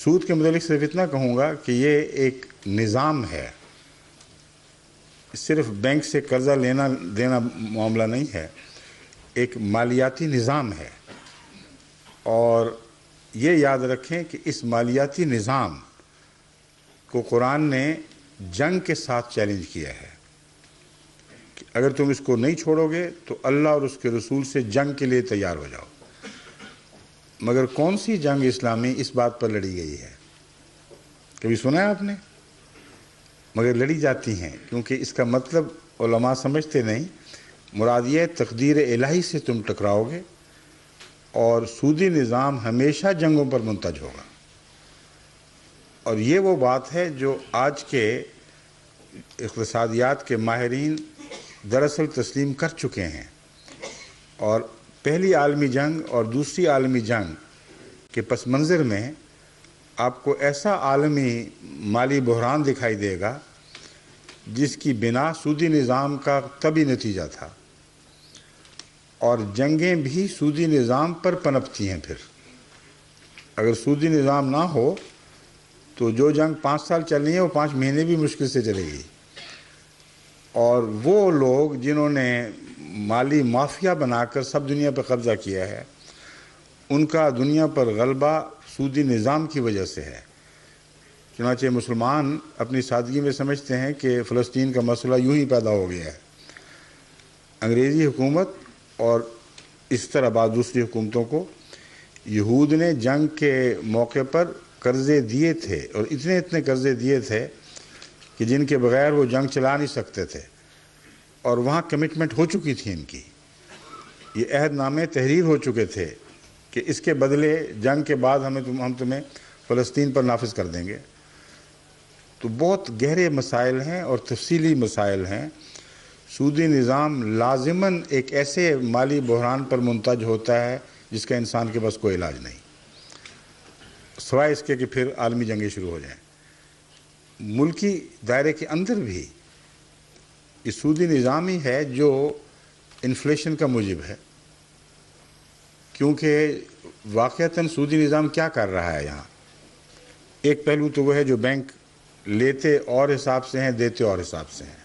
سود کے متعلق صرف اتنا کہوں گا کہ یہ ایک نظام ہے، صرف بینک سے قرضہ لینا دینا معاملہ نہیں ہے، ایک مالیاتی نظام ہے. اور یہ یاد رکھیں کہ اس مالیاتی نظام کو قرآن نے جنگ کے ساتھ چیلنج کیا ہے کہ اگر تم اس کو نہیں چھوڑو گے تو اللہ اور اس کے رسول سے جنگ کے لیے تیار ہو جاؤ. مگر کون سی جنگ اسلامی اس بات پر لڑی گئی ہے؟ کبھی سنا ہے آپ نے؟ مگر لڑی جاتی ہیں، کیونکہ اس کا مطلب علماء سمجھتے نہیں. مراد یہ تقدیر الہی سے تم ٹکراؤ گے، اور سودی نظام ہمیشہ جنگوں پر منتج ہوگا. اور یہ وہ بات ہے جو آج کے اقتصادیات کے ماہرین دراصل تسلیم کر چکے ہیں. اور پہلی عالمی جنگ اور دوسری عالمی جنگ کے پس منظر میں آپ کو ایسا عالمی مالی بحران دکھائی دے گا جس کی بنا سودی نظام کا طبی نتیجہ تھا. اور جنگیں بھی سودی نظام پر پنپتی ہیں. پھر اگر سودی نظام نہ ہو تو جو جنگ 5 سال چلنی ہے وہ 5 مہینے بھی مشکل سے چلے گی. اور وہ لوگ جنہوں نے مالی مافیا بنا کر سب دنیا پہ قبضہ کیا ہے، ان کا دنیا پر غلبہ سودی نظام کی وجہ سے ہے. چنانچہ مسلمان اپنی سادگی میں سمجھتے ہیں کہ فلسطین کا مسئلہ یوں ہی پیدا ہو گیا ہے. انگریزی حکومت اور اس طرح بعض دوسری حکومتوں کو یہود نے جنگ کے موقع پر قرضے دیے تھے، اور اتنے قرضے دیے تھے کہ جن کے بغیر وہ جنگ چلا نہیں سکتے تھے. اور وہاں کمٹمنٹ ہو چکی تھی ان کی، یہ عہد نامے تحریر ہو چکے تھے کہ اس کے بدلے جنگ کے بعد ہم تمہیں فلسطین پر نافذ کر دیں گے. تو بہت گہرے مسائل ہیں اور تفصیلی مسائل ہیں. سودی نظام لازماً ایک ایسے مالی بحران پر منتج ہوتا ہے جس کا انسان کے پاس کوئی علاج نہیں، سوائے اس کے کہ پھر عالمی جنگیں شروع ہو جائیں. ملکی دائرے کے اندر بھی یہ سودی نظام ہی ہے جو انفلیشن کا موجب ہے. کیونکہ واقعتاً سودی نظام کیا کر رہا ہے یہاں؟ ایک پہلو تو وہ ہے جو بینک لیتے اور حساب سے ہیں، دیتے اور حساب سے ہیں.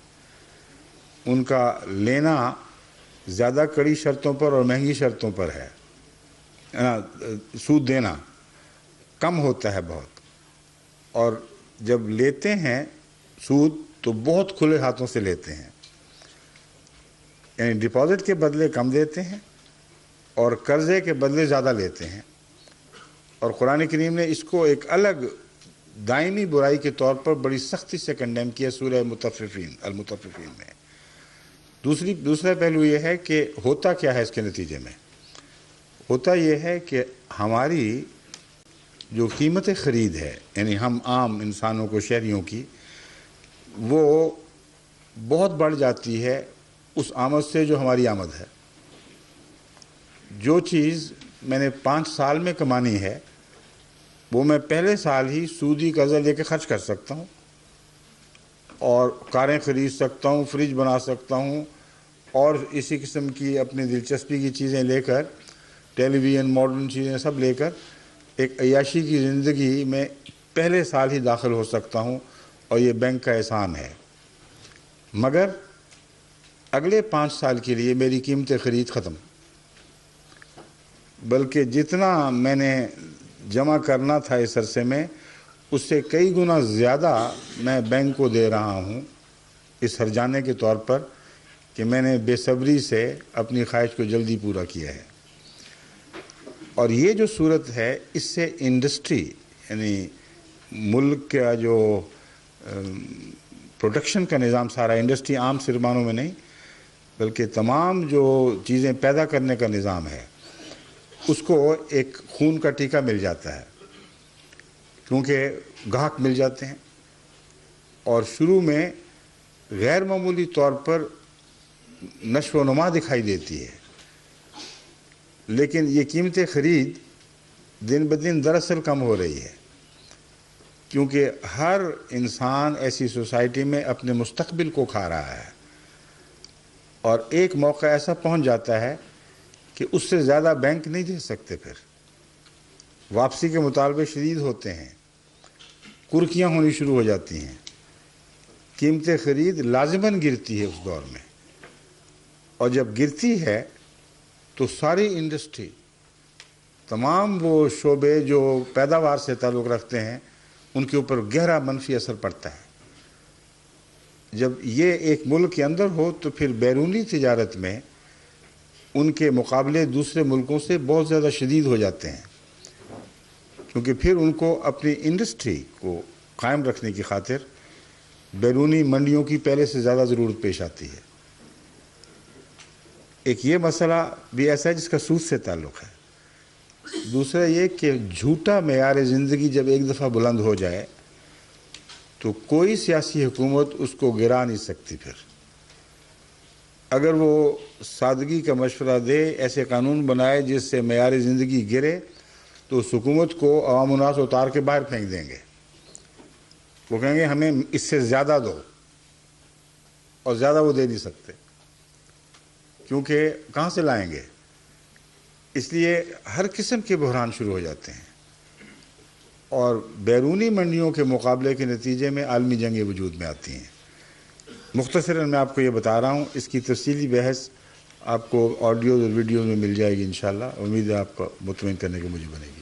ان کا لینا زیادہ کڑی شرطوں پر اور مہنگی شرطوں پر ہے. سود دینا کم ہوتا ہے بہت، اور جب لیتے ہیں سود تو بہت کھلے ہاتھوں سے لیتے ہیں. یعنی ڈپازٹ کے بدلے کم دیتے ہیں اور قرضے کے بدلے زیادہ لیتے ہیں. اور قرآن کریم نے اس کو ایک الگ دائمی برائی کے طور پر بڑی سختی سے کنڈیم کیا سورہ المطففین میں. دوسرا پہلو یہ ہے کہ ہوتا کیا ہے اس کے نتیجے میں؟ ہوتا یہ ہے کہ ہماری جو قیمت خرید ہے، یعنی ہم عام انسانوں کو، شہریوں کی، وہ بہت بڑھ جاتی ہے اس آمد سے جو ہماری آمد ہے. جو چیز میں نے 5 سال میں کمانی ہے وہ میں پہلے سال ہی سودی قرضہ لے کے خرچ کر سکتا ہوں، اور کاریں خرید سکتا ہوں، فریج بنا سکتا ہوں، اور اسی قسم کی اپنی دلچسپی کی چیزیں لے کر، ٹیلی ویژن، ماڈرن چیزیں سب لے کر ایک عیاشی کی زندگی میں پہلے سال ہی داخل ہو سکتا ہوں. اور یہ بینک کا احسان ہے. مگر اگلے 5 سال کے لیے میری قیمت خرید ختم، بلکہ جتنا میں نے جمع کرنا تھا اس عرصے میں اس سے کئی گنا زیادہ میں بینک کو دے رہا ہوں اس ہرجانے کے طور پر کہ میں نے بے صبری سے اپنی خواہش کو جلدی پورا کیا ہے. اور یہ جو صورت ہے اس سے انڈسٹری، یعنی ملک کا جو پروڈکشن کا نظام، سارا انڈسٹری، عام صرف معنوں میں نہیں بلکہ تمام جو چیزیں پیدا کرنے کا نظام ہے، اس کو ایک خون کا ٹیکہ مل جاتا ہے. کیونکہ گاہک مل جاتے ہیں اور شروع میں غیر معمولی طور پر نشو و نما دکھائی دیتی ہے، لیکن یہ قیمت خرید دن بدن دراصل کم ہو رہی ہے. کیونکہ ہر انسان ایسی سوسائٹی میں اپنے مستقبل کو کھا رہا ہے، اور ایک موقع ایسا پہنچ جاتا ہے کہ اس سے زیادہ بینک نہیں دے سکتے. پھر واپسی کے مطالبے شدید ہوتے ہیں. کرکیاں ہونی شروع ہو جاتی ہیں، قیمت خرید لازماً گرتی ہے اس دور میں، اور جب گرتی ہے تو ساری انڈسٹری، تمام وہ شعبے جو پیداوار سے تعلق رکھتے ہیں ان کے اوپر گہرا منفی اثر پڑتا ہے۔ جب یہ ایک ملک کے اندر ہو تو پھر بیرونی تجارت میں ان کے مقابلے دوسرے ملکوں سے بہت زیادہ شدید ہو جاتے ہیں، کیونکہ پھر ان کو اپنی انڈسٹری کو قائم رکھنے کی خاطر بیرونی منڈیوں کی پہلے سے زیادہ ضرورت پیش آتی ہے۔ ایک یہ مسئلہ بھی ایسا ہے جس کا سود سے تعلق ہے۔ دوسرا یہ کہ جھوٹا معیار زندگی جب ایک دفعہ بلند ہو جائے تو کوئی سیاسی حکومت اس کو گرا نہیں سکتی۔ پھر اگر وہ سادگی کا مشورہ دے، ایسے قانون بنائے جس سے معیار زندگی گرے، تو اس حکومت کو عوام الناس اتار کے باہر پھینک دیں گے۔ وہ کہیں گے ہمیں اس سے زیادہ دو، اور زیادہ وہ دے نہیں سکتے، کیونکہ کہاں سے لائیں گے؟ اس لیے ہر قسم کے بحران شروع ہو جاتے ہیں، اور بیرونی منڈیوں کے مقابلے کے نتیجے میں عالمی جنگیں وجود میں آتی ہیں۔ مختصراً میں آپ کو یہ بتا رہا ہوں، اس کی تفصیلی بحث آپ کو آڈیوز اور ویڈیوز میں مل جائے گی انشاءاللہ۔ امید ہے آپ کو مطمئن کرنے کی مجھے بنے گی۔